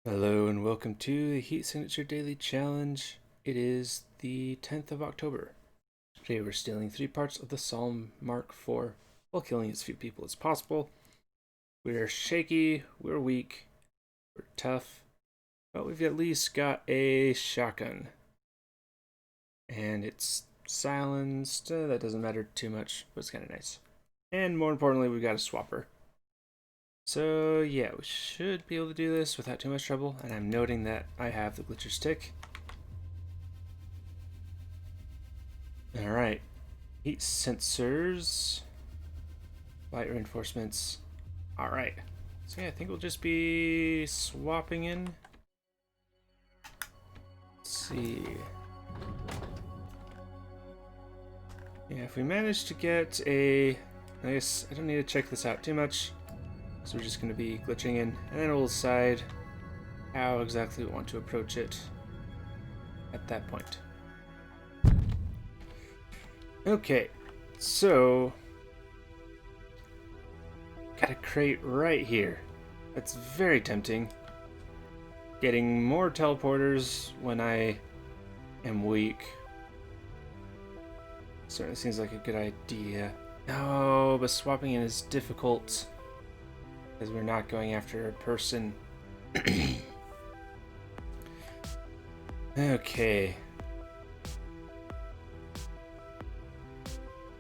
Hello and welcome to the Heat Signature Daily Challenge. It is the 10th of October. Today we're stealing 3 parts of the Psalm Mark IV while killing as few people as possible. We're shaky, we're weak, we're tough, but we've at least got a shotgun. And it's silenced. That doesn't matter too much, but it's kind of nice. And more importantly, we've got a swapper. So yeah, we should be able to do this without too much trouble, and I'm noting that I have the glitcher stick. Alright, heat sensors, light reinforcements. Alright, so yeah, I think we'll just be swapping in. Let's see. Yeah, if we manage to get I guess I don't need to check this out too much. So we're just going to be glitching in, and then we'll decide how exactly we want to approach it at that point. Okay, so got a crate right here. That's very tempting. Getting more teleporters when I am weak certainly seems like a good idea. No, but swapping in is difficult because we're not going after a person. Okay.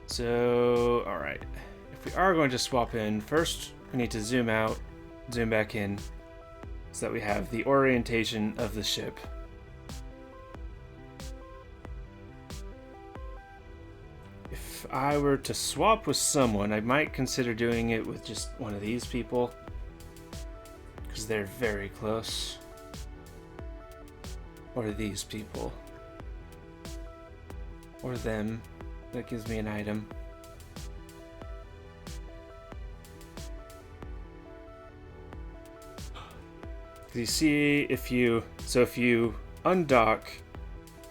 So, alright. If we are going to swap in, first we need to zoom out, zoom back in, so that we have the orientation of the ship. If I were to swap with someone, I might consider doing it with just one of these people, because they're very close. Or these people. Or them. That gives me an item. You see, if you undock,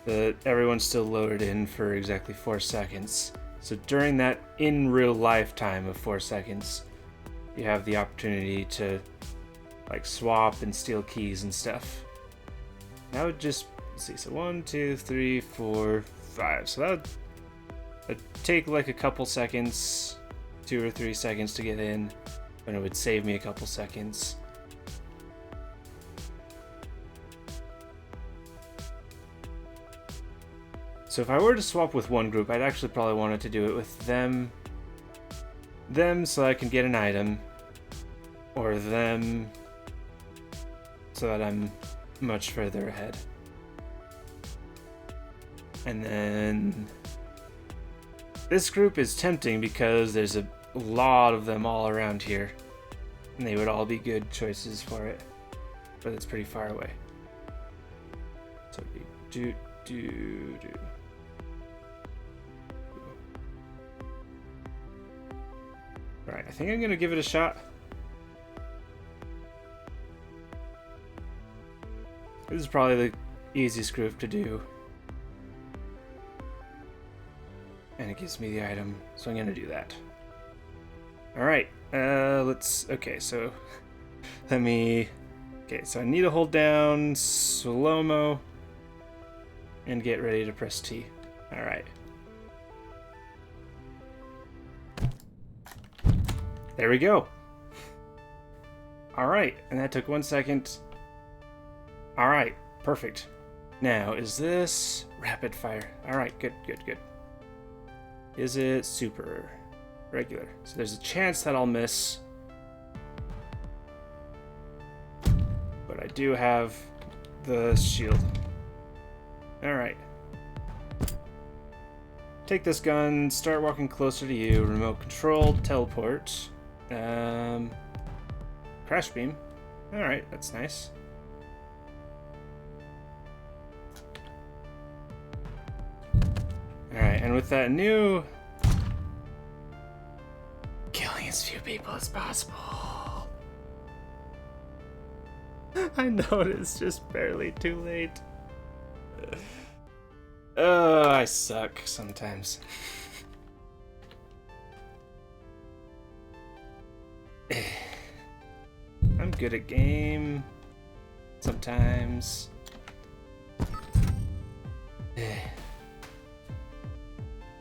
everyone's still loaded in for exactly 4 seconds. So during that in real life time of 4 seconds, you have the opportunity to like swap and steal keys and stuff. That would just, let's see, so 1, 2, 3, 4, 5. So that would take like a couple seconds, 2 or 3 seconds to get in, and it would save me a couple seconds. So if I were to swap with one group, I'd actually probably want to do it with them so I can get an item, or them so that I'm much further ahead. And then this group is tempting because there's a lot of them all around here, and they would all be good choices for it, but it's pretty far away. So it'd be Alright, I think I'm gonna give it a shot. This is probably the easiest group to do. And it gives me the item, so I'm gonna do that. Alright, okay, so so I need to hold down slow-mo and get ready to press T. Alright. There we go. Alright, and that took 1 second. Alright, perfect. Now, is this rapid fire? Alright, good. Is it super? Regular. So there's a chance that I'll miss. But I do have the shield. Alright. Take this gun, start walking closer to you, remote controlled, teleport. Crash beam. Alright, that's nice. Alright, and with that new killing as few people as possible. I know it's just barely too late. Oh, I suck sometimes. I'm good at game. Some sometimes.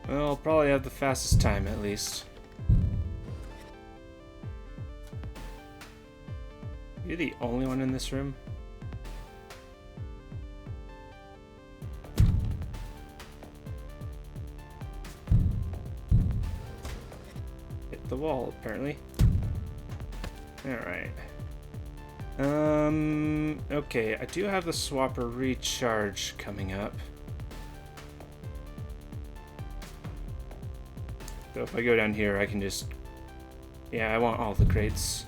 Well, I'll probably have the fastest time at least. You're the only one in this room? Hit the wall, apparently. Alright. Okay, I do have the swapper recharge coming up. So if I go down here, I can just... Yeah, I want all the crates.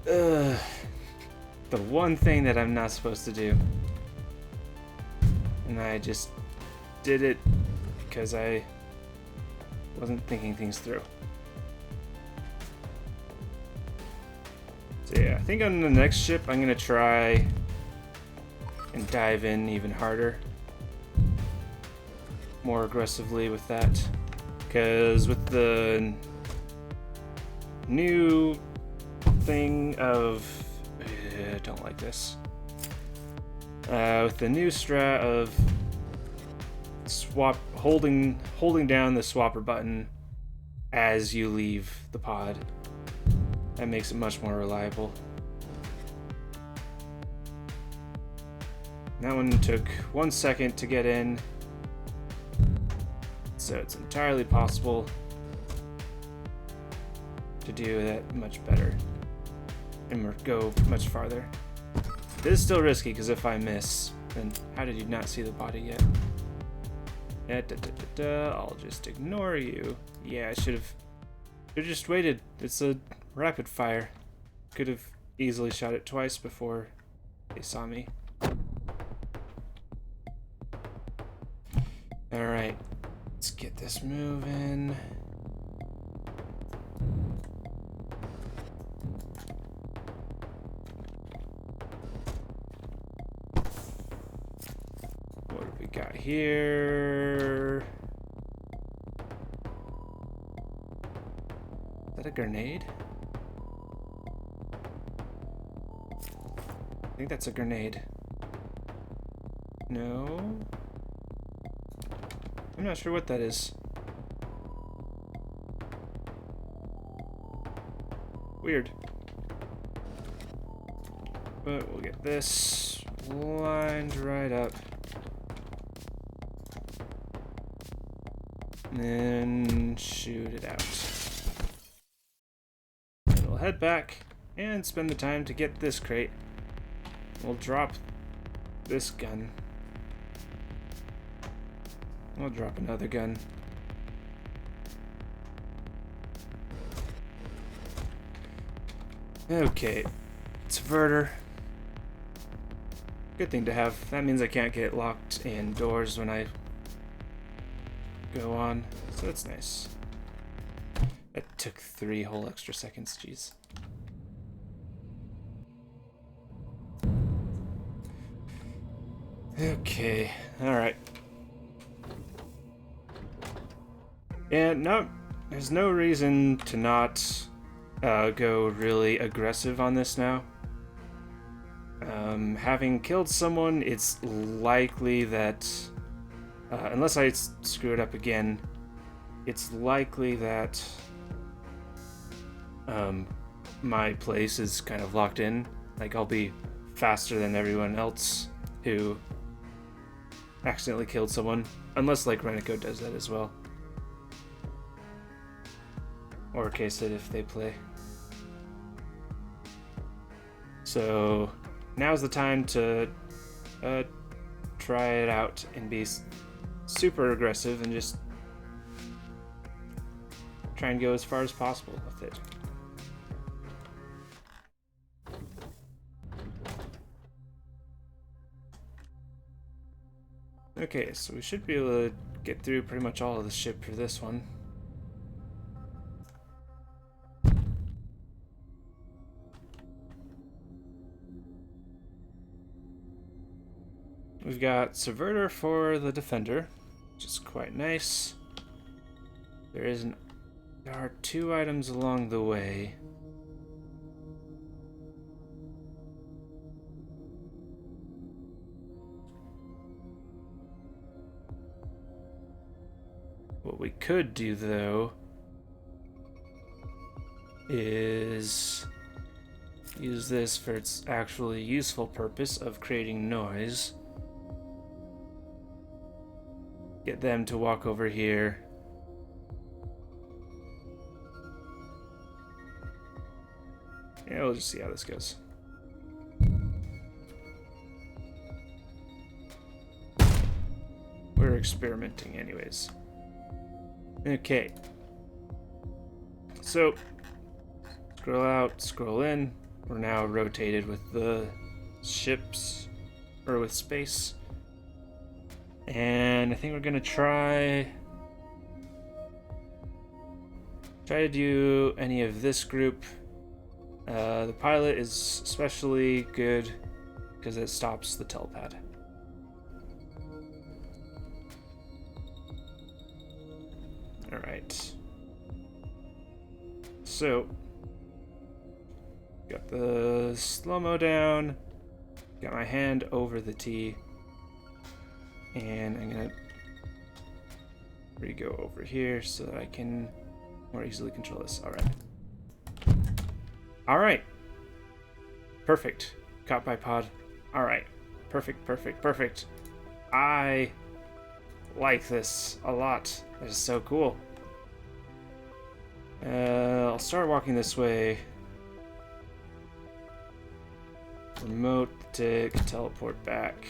The one thing that I'm not supposed to do. And I just did it because I wasn't thinking things through. So yeah, I think on the next ship I'm gonna try and dive in even harder. More aggressively with that. Because with the new thing of... I don't like this. With the new strat of holding down the swapper button as you leave the pod, that makes it much more reliable. That one took 1 second to get in, so it's entirely possible to do that much better and go much farther. It is still risky, because if I miss, then how did you not see the body yet? I'll just ignore you. Yeah, I should have just waited. It's a rapid fire. Could have easily shot it twice before they saw me. Alright, let's get this moving. What have we got here? Is that a grenade? I think that's a grenade. No? I'm not sure what that is. Weird. But we'll get this lined right up. And then shoot it out. And we'll head back and spend the time to get this crate. We'll drop this gun. We'll drop another gun. Okay, subverter. Good thing to have. That means I can't get locked indoors when I go on, so that's nice. That took 3 whole extra seconds, jeez. Okay, alright. And no, there's no reason to not go really aggressive on this now. Having killed someone, it's likely that, unless I screw it up again, it's likely that my place is kind of locked in. Like, I'll be faster than everyone else who accidentally killed someone, unless like Renico does that as well, or case it if they play. So now's the time to try it out and be super aggressive and just try and go as far as possible with it. Okay, so we should be able to get through pretty much all of the ship for this one. We've got Subverter for the Defender, which is quite nice. There are 2 items along the way. What we could do, though, is use this for its actually useful purpose of creating noise. Get them to walk over here. Yeah, we'll just see how this goes. We're experimenting anyways. Okay. So, scroll out, scroll in. We're now rotated with the ships, or with space. And I think we're gonna try to do any of this group. The pilot is especially good because it stops the telepad. Alright. So, got the slow-mo down, got my hand over the T, and I'm gonna re-go over here so that I can more easily control this. Alright. Alright. Perfect. Caught by pod. Alright. Perfect, perfect, perfect. I like this a lot. That is so cool. I'll start walking this way. Remote tick, teleport back.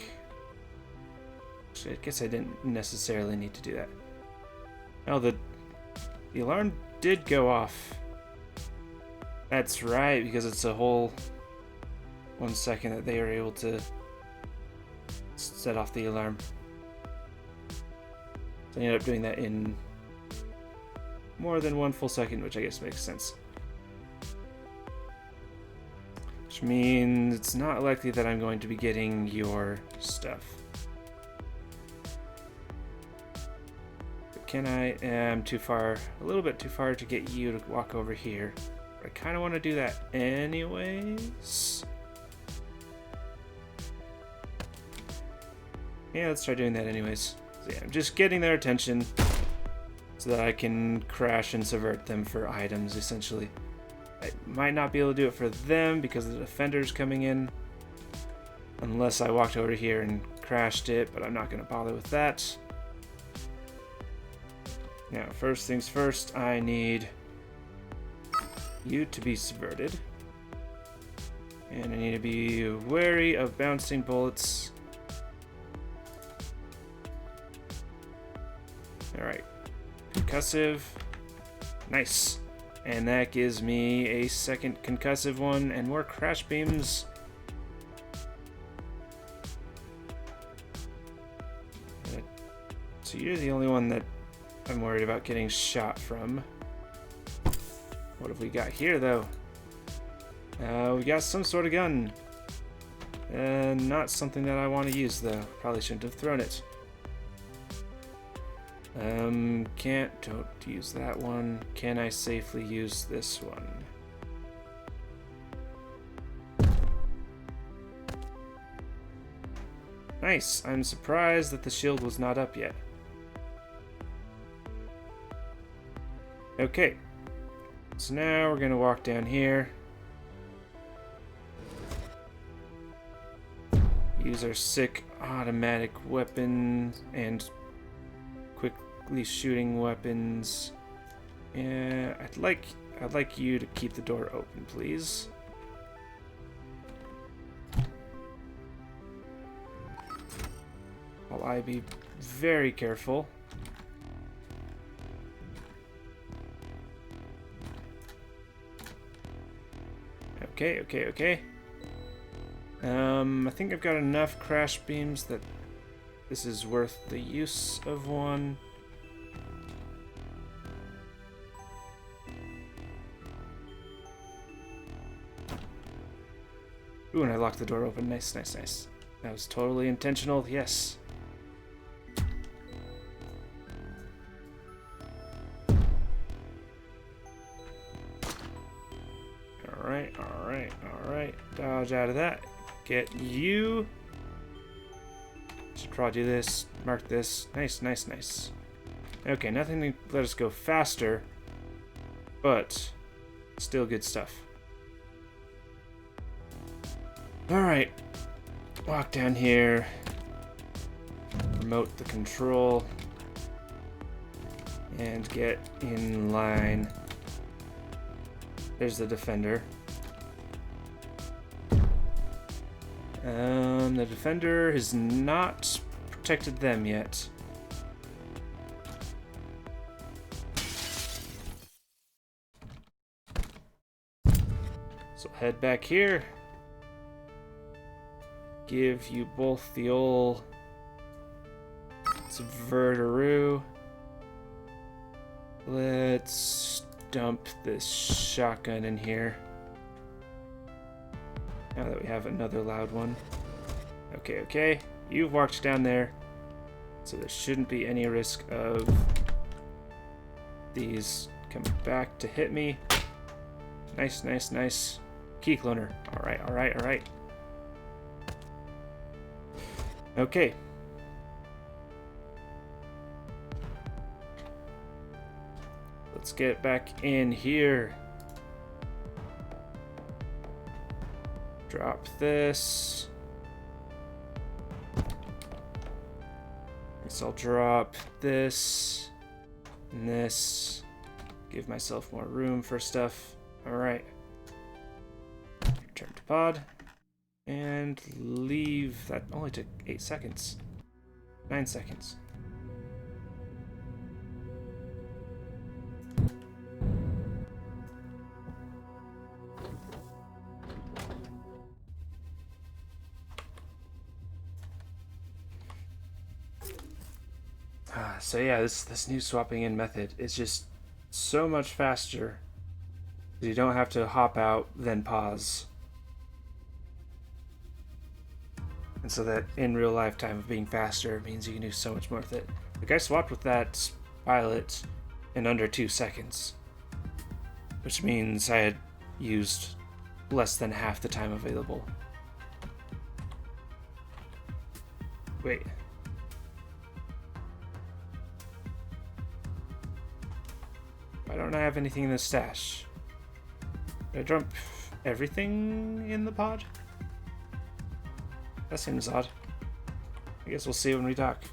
Actually, I guess I didn't necessarily need to do that. Oh, the alarm did go off. That's right, because it's a whole 1 second that they are able to set off the alarm. So I ended up doing that in more than 1 full second, which I guess makes sense. Which means it's not likely that I'm going to be getting your stuff. But can I? I'm too far, a little bit too far to get you to walk over here. I kind of want to do that anyways. Yeah, let's try doing that anyways. So yeah, I'm just getting their attention so that I can crash and subvert them for items, essentially. I might not be able to do it for them because the defender's coming in. Unless I walked over here and crashed it, but I'm not going to bother with that. Now, first things first, I need you to be subverted. And I need to be wary of bouncing bullets. Alright. Concussive. Nice. And that gives me a second concussive one and more crash beams. So you're the only one that I'm worried about getting shot from. What have we got here, though? We got some sort of gun. Not something that I want to use, though. Probably shouldn't have thrown it. Don't use that one. Can I safely use this one? Nice. I'm surprised that the shield was not up yet. Okay. So now we're gonna walk down here. Use our sick automatic weapon and quickly shooting weapons. Yeah, I'd like you to keep the door open, please. While I be very careful. Okay. I think I've got enough crash beams that this is worth the use of one. Ooh, and I locked the door open. Nice. That was totally intentional, yes. alright. Dodge out of that. Get you. Should probably do this. Mark this. Nice, nice, nice. Okay, nothing to let us go faster, but still good stuff. Alright. Walk down here. Remote the control. And get in line. There's the defender. The defender has not protected them yet. So head back here. Give you both the old subverteroo. Let's dump this shotgun in here. Now that we have another loud one. Okay. You've walked down there, so there shouldn't be any risk of these coming back to hit me. Nice, nice, nice. Key cloner. Alright. Okay. Let's get back in here. Drop this. Guess I'll drop this and this. Give myself more room for stuff. Alright. Return to pod. And leave. That only took 8 seconds. 9 seconds. So yeah, this new swapping in method is just so much faster. You don't have to hop out, then pause. And so that in real life time of being faster means you can do so much more with it. Like I swapped with that pilot in under 2 seconds. Which means I had used less than half the time available. Wait. Why don't I have anything in the stash? Did I dump everything in the pod? That seems odd. I guess we'll see when we dock.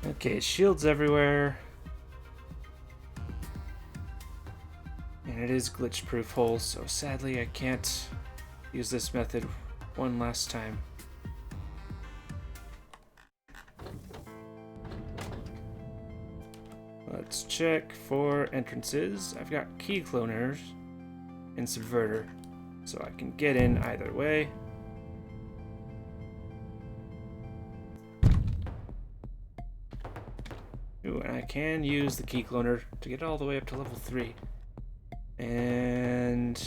Okay, shields everywhere. And it is glitch-proof hole, so sadly I can't use this method one last time. Let's check for entrances. I've got key cloners and subverter, so I can get in either way. Ooh, and I can use the key cloner to get all the way up to level 3. And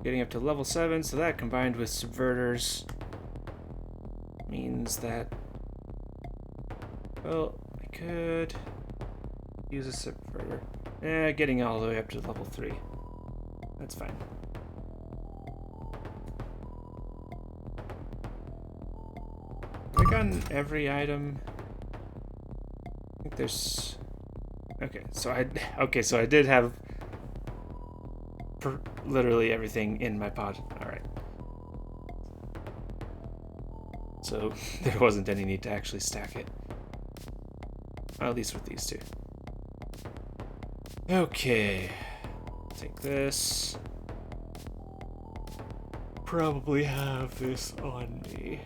getting up to level 7, so that combined with subverters means that, well, I could use a subverter. Getting all the way up to level 3. That's fine. Have I gotten every item? I think there's... Okay, so I did have literally everything in my pod. Alright. So there wasn't any need to actually stack it. Well, at least with these two. Okay. Take this. Probably have this on me.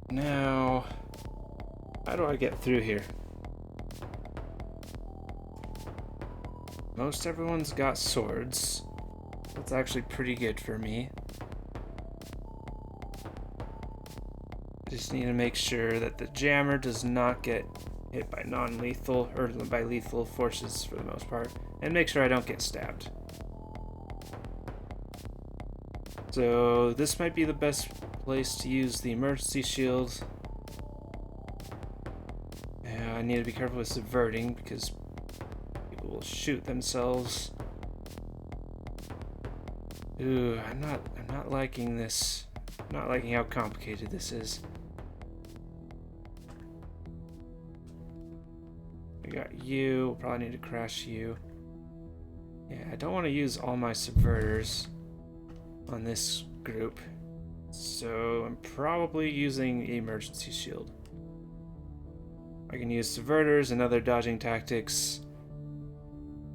Now, how do I get through here? Most everyone's got swords. That's actually pretty good for me. I just need to make sure that the jammer does not get hit by non-lethal, or by lethal forces for the most part, and make sure I don't get stabbed. So this might be the best place to use the emergency shield. I need to be careful with subverting because people will shoot themselves. Ooh, I'm not liking this. I'm not liking how complicated this is. We got you. We'll probably need to crash you. Yeah, I don't want to use all my subverters on this group, so I'm probably using emergency shield. I can use subverters and other dodging tactics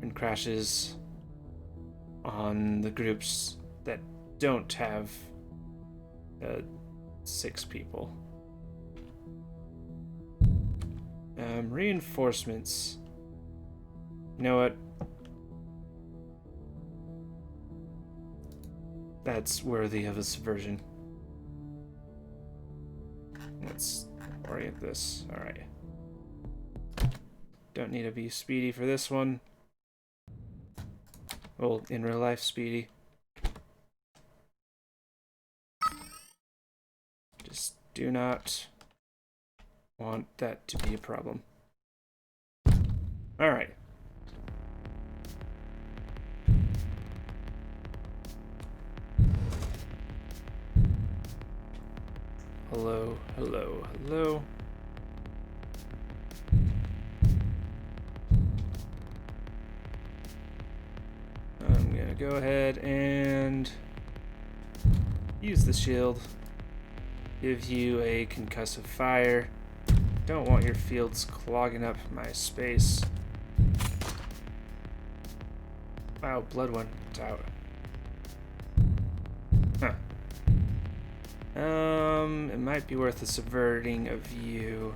and crashes on the groups that don't have 6 people. Reinforcements. You know what? That's worthy of a subversion. Let's orient this. Alright. Don't need to be Speedy for this one. Well, in real life, Speedy. Just do not want that to be a problem. Alright. Hello, hello, hello. I'm gonna go ahead and use the shield. Give you a concussive fire. Don't want your fields clogging up my space. Wow, blood went out. Huh. It might be worth a subverting of you.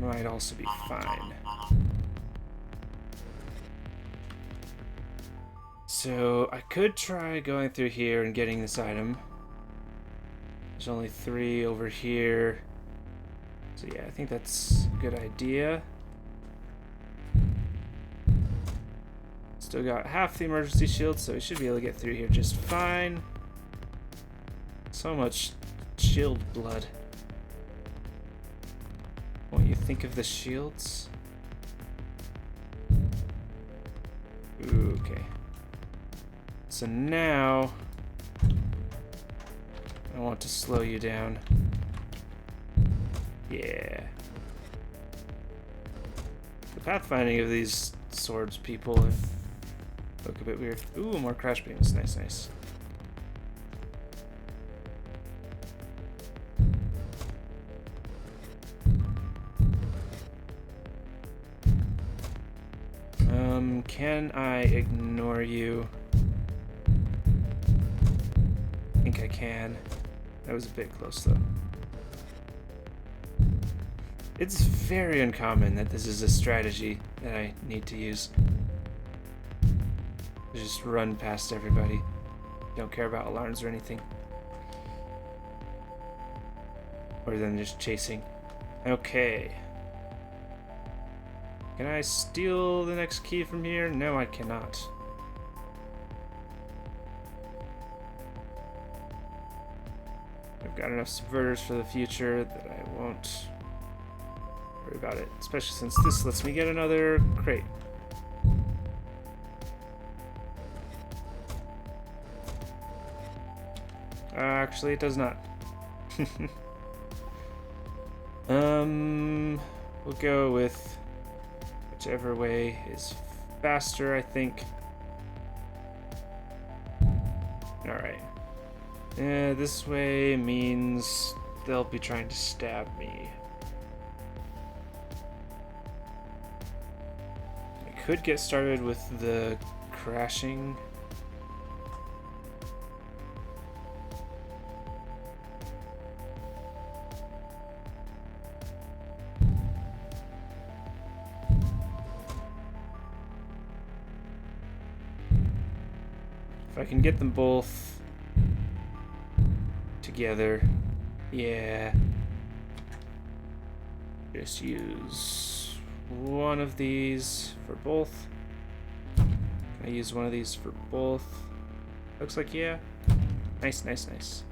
Might also be fine. So I could try going through here and getting this item. There's only 3 over here. So yeah, I think that's a good idea. Still got half the emergency shield, so we should be able to get through here just fine. So much shield blood. What you think of the shields? Ooh, okay. So now I want to slow you down. Yeah. The pathfinding of these swords people look a bit weird. Ooh, more crash beams. Nice, nice. Can I ignore you? I think I can. That was a bit close, though. It's very uncommon that this is a strategy that I need to use. Just run past everybody. Don't care about alarms or anything. Or then just chasing. Okay. Can I steal the next key from here? No, I cannot. I've got enough subverters for the future that I won't worry about it. Especially since this lets me get another crate. Actually, it does not. We'll go with whichever way is faster, I think. Alright. This way means they'll be trying to stab me. I could get started with the crashing. If I can get them both together, yeah. Just use one of these for both. Can I use one of these for both? Looks like yeah. Nice, nice, nice.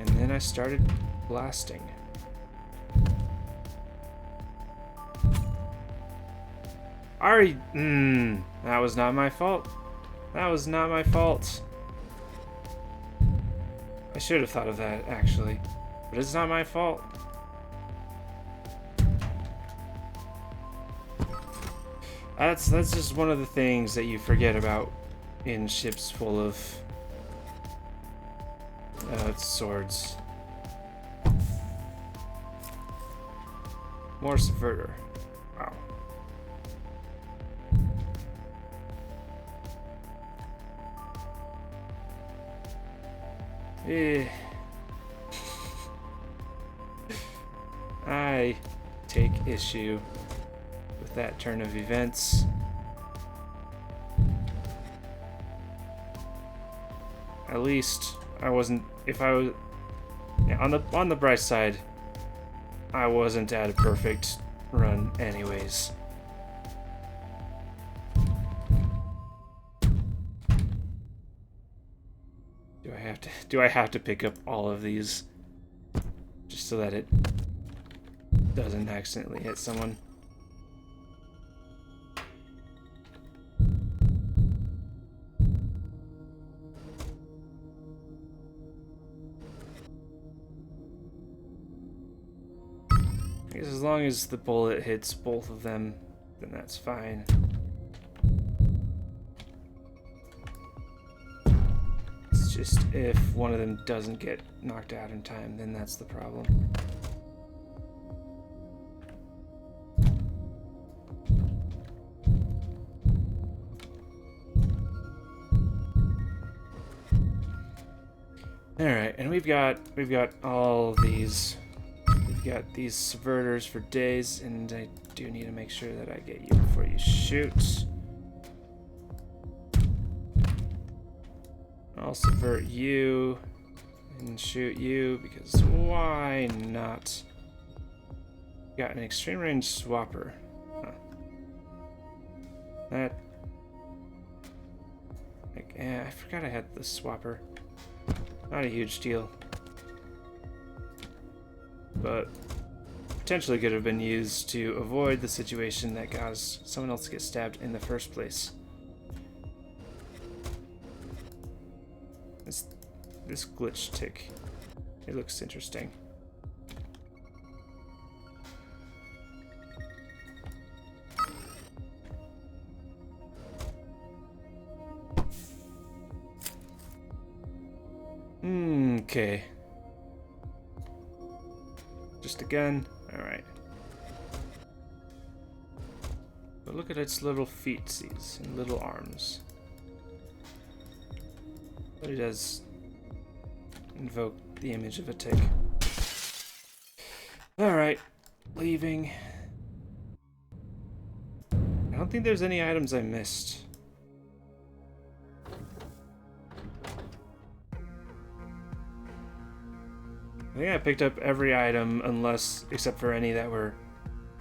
And then I started blasting. That was not my fault. That was not my fault. I should have thought of that, actually. But it's not my fault. That's just one of the things that you forget about in ships full of swords. More subverter. Wow. I take issue with that turn of events. At least I wasn't. If I was, yeah, on the bright side, I wasn't at a perfect run, anyways. Do I have to pick up all of these just so that it doesn't accidentally hit someone? I guess as long as the bullet hits both of them, then that's fine. It's just if one of them doesn't get knocked out in time, then that's the problem. All right, and we've got all these. We've got these subverters for days, and I do need to make sure that I get you before you shoot. I'll subvert you and shoot you because why not? Got an extreme range swapper. Huh. That. I forgot I had the swapper. Not a huge deal. But potentially could have been used to avoid the situation that caused someone else to get stabbed in the first place. This glitch tick, it looks interesting. Okay. Just a gun? Alright. But look at its little feetsies and little arms. But it does invoke the image of a tick. Alright. Leaving. I don't think there's any items I missed. I think I picked up every item except for any that were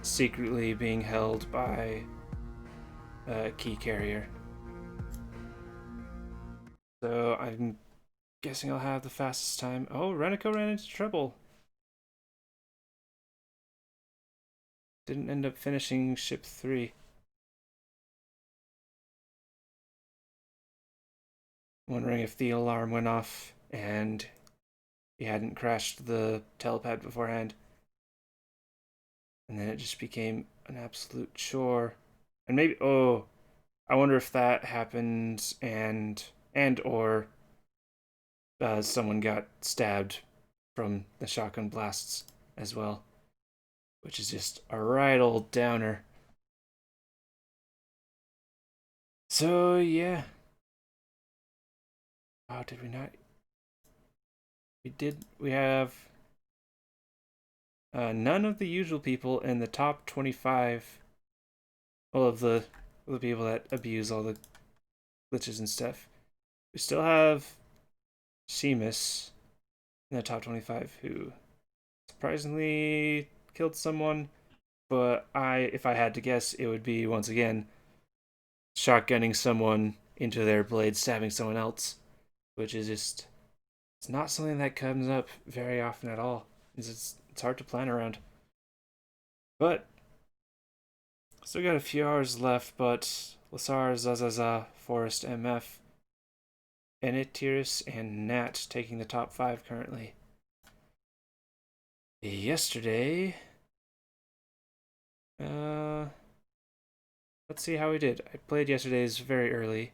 secretly being held by a key carrier. So I'm guessing I'll have the fastest time. Oh, Renico ran into trouble. Didn't end up finishing ship 3. Wondering if the alarm went off and he hadn't crashed the telepad beforehand. And then it just became an absolute chore. And maybe, I wonder if that happened and or someone got stabbed from the shotgun blasts as well. Which is just a right old downer. So, yeah. Oh, did we not? We have none of the usual people in the top 25. All of the people that abuse all the glitches and stuff. We still have Seamus in the top 25 who surprisingly killed someone, but if I had to guess, it would be once again shotgunning someone into their blade, stabbing someone else, which is just It's not something that comes up very often at all. It's hard to plan around. But still got a few hours left, but Lasar, Zazaza, Forest, MF, Enitiris, and Nat taking the top 5 currently. Yesterday, let's see how we did. I played yesterday's very early,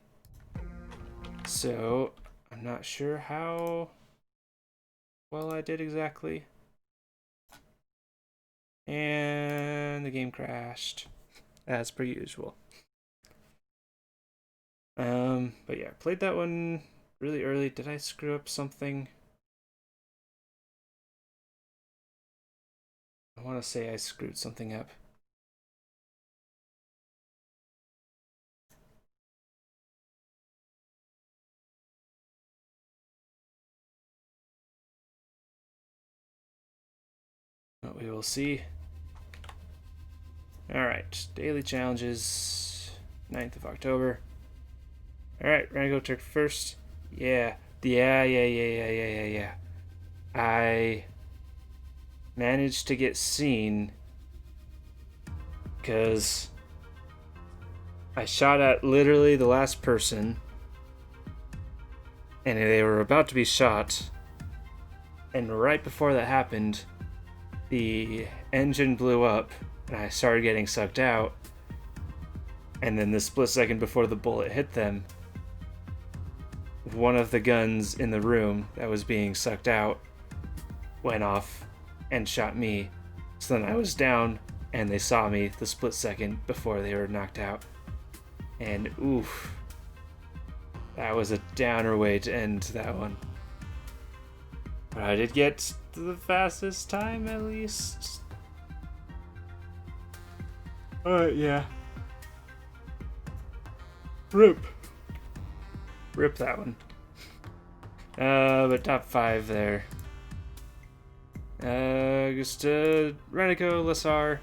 so I'm not sure how well I did exactly. And the game crashed, as per usual. But yeah, played that one really early. Did I screw up something? I want to say I screwed something up. But we will see. Alright, daily challenges, 9th of October. Alright, we're gonna go Turk first. Yeah. I managed to get seen because I shot at literally the last person and they were about to be shot. And right before that happened, the engine blew up and I started getting sucked out. And then the split second before the bullet hit them, one of the guns in the room that was being sucked out went off and shot me. So then I was down and they saw me the split second before they were knocked out. And oof, that was a downer way to end that one. But I did get to the fastest time at least. Yeah. Rip that one. But top 5 there. Renico, Lasar,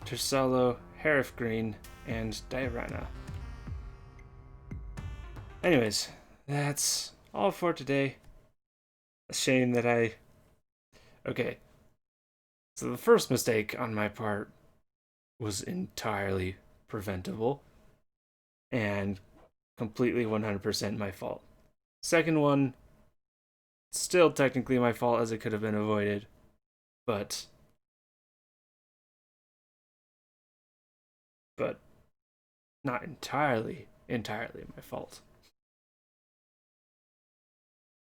Tersalo, Harif Green, and Diarana. Anyways, that's all for today. A shame that Okay. So the first mistake on my part was entirely preventable and completely 100% my fault. Second one, still technically my fault as it could have been avoided, but not entirely my fault.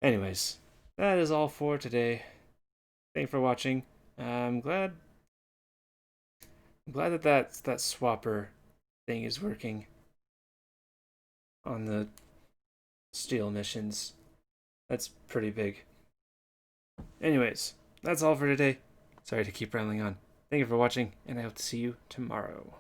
Anyways, that is all for today. Thanks for watching. I'm glad that swapper thing is working on the steel missions. That's pretty big. Anyways, that's all for today. Sorry to keep rambling on. Thank you for watching, and I hope to see you tomorrow.